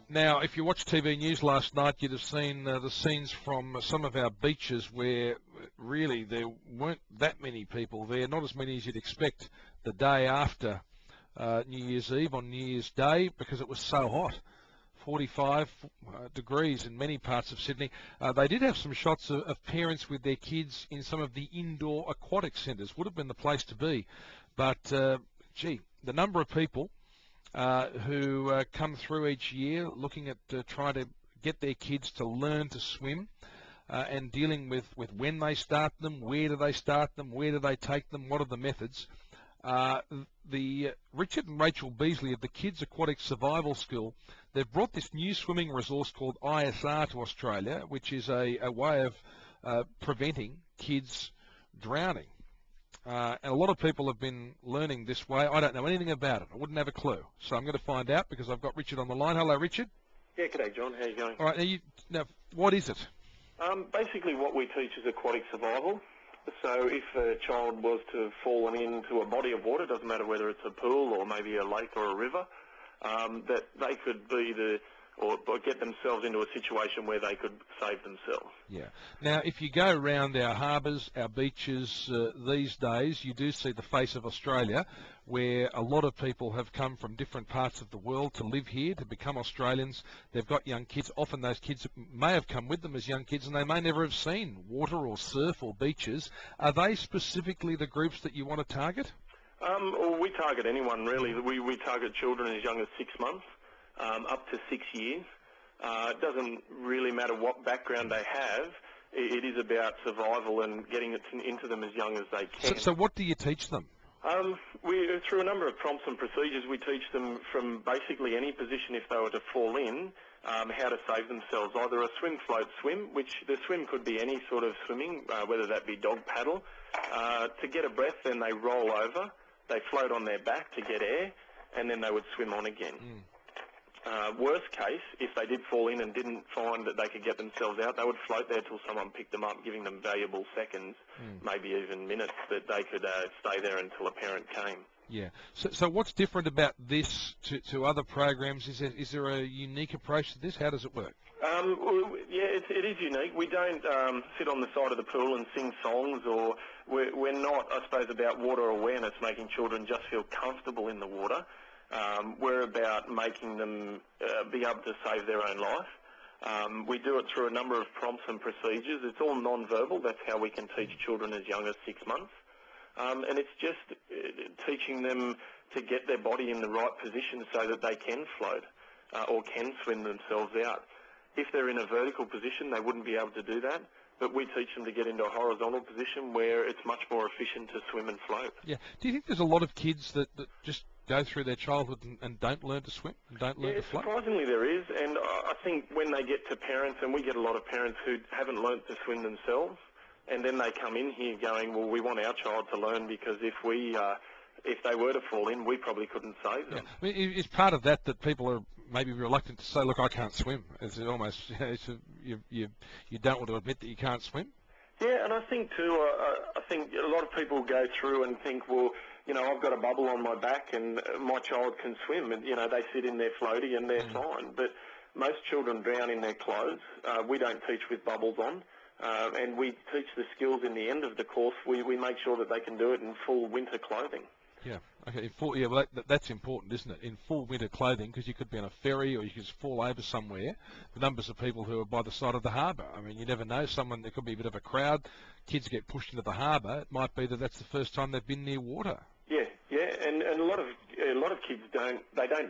Now, if you watched TV news last night, you'd have seen the scenes from some of our beaches where really there weren't that many people there, not as many as you'd expect the day after New Year's Eve on New Year's Day, because it was so hot. 45 degrees in many parts of Sydney. They did have some shots of parents with their kids in some of the indoor aquatic centres. Would have been the place to be. But, gee, the number of people who come through each year looking at trying to get their kids to learn to swim and dealing with when they start them, where do they start them, where do they take them, what are the methods. The Richard and Rachel Beasley of the Kids Aquatic Survival School, they've brought this new swimming resource called ISR to Australia, which is a way of preventing kids drowning. And a lot of people have been learning this way. I don't know anything about it. I wouldn't have a clue. So I'm going to find out because I've got Richard on the line. Hello, Richard. Yeah, g'day, John. How you going? All right. Now, what is it? Basically, what we teach is aquatic survival. So if a child was to have fallen into a body of water, doesn't matter whether it's a pool or maybe a lake or a river, that they could be or get themselves into a situation where they could save themselves. Yeah. Now, if you go around our harbours, our beaches these days, you do see the face of Australia, where a lot of people have come from different parts of the world to live here, to become Australians. They've got young kids. Often those kids may have come with them as young kids, and they may never have seen water or surf or beaches. Are they specifically the groups that you want to target? Well, we target anyone, really. We target children as young as 6 months. Up to 6 years. It doesn't really matter what background they have. It is about survival and getting it into them as young as they can. So what do you teach them? Through a number of prompts and procedures, we teach them from basically any position if they were to fall in, how to save themselves. Either a swim, float, swim, which the swim could be any sort of swimming, whether that be dog paddle. To get a breath, then they roll over, they float on their back to get air, and then they would swim on again. Worst case, if they did fall in and didn't find that they could get themselves out, they would float there till someone picked them up, giving them valuable seconds, maybe even minutes, that they could stay there until a parent came. Yeah. So what's different about this to other programs? Is there a unique approach to this? How does it work? Yeah, it is unique. We don't sit on the side of the pool and sing songs, or we're not, I suppose, about water awareness, making children just feel comfortable in the water. We're about making them be able to save their own life. We do it through a number of prompts and procedures. It's all non-verbal. That's how we can teach children as young as 6 months. And it's just teaching them to get their body in the right position so that they can float or can swim themselves out. If they're in a vertical position, they wouldn't be able to do that. But we teach them to get into a horizontal position where it's much more efficient to swim and float. Yeah. Do you think there's a lot of kids that just go through their childhood and don't learn to swim and don't learn to float? Surprisingly there is, and I think when they get to parents, and we get a lot of parents who haven't learned to swim themselves, and then they come in here going, well, we want our child to learn, because if they were to fall in, we probably couldn't save them. Yeah. I mean, is part of that people are maybe reluctant to say, look, I can't swim? It's almost, you don't want to admit that you can't swim? Yeah, and I think too, I think a lot of people go through and think, well, I've got a bubble on my back and my child can swim, and, they sit in their floaty and they're fine. But most children drown in their clothes. We don't teach with bubbles on, and we teach the skills in the end of the course. We make sure that they can do it in full winter clothing. Yeah, okay. Well, that's important, isn't it? In full winter clothing, because you could be on a ferry or you could just fall over somewhere. The numbers of people who are by the side of the harbour. I mean, you never know. There could be a bit of a crowd. Kids get pushed into the harbour. It might be that that's the first time they've been near water. Yeah, and a lot of kids don't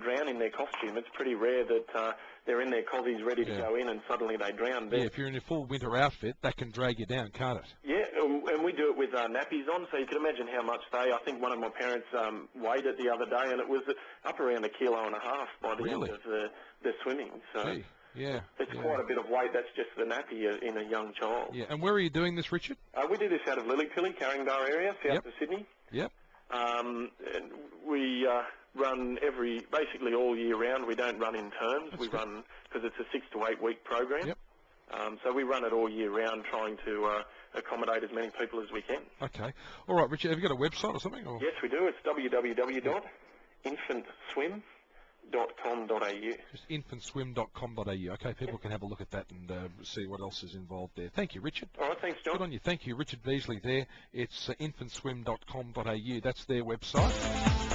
drown in their costume. It's pretty rare that they're in their cozies ready to go in and suddenly they drown. Yeah, if you're in a full winter outfit, that can drag you down, can't it? Yeah, and we do it with nappies on, so you can imagine how much I think one of my parents weighed it the other day, and it was up around 1.5 kilos by the end of the swimming. So. Gee. Yeah, it's quite a bit of weight. That's just the nappy in a young child. Yeah, and where are you doing this, Richard? We do this out of Lillypilly, Carringbar area, south of Sydney. Yep. And we run basically all year round. We don't run in terms. We run, because it's a 6 to 8 week program. Yep. So we run it all year round, trying to accommodate as many people as we can. Okay. All right, Richard, have you got a website or something? Or? Yes, we do. It's www.infantswim.com. Just infantswim.com.au. Okay, people can have a look at that and see what else is involved there. Thank you, Richard. All right, thanks, John. Good on you. Thank you, Richard Beasley there. It's infantswim.com.au. That's their website.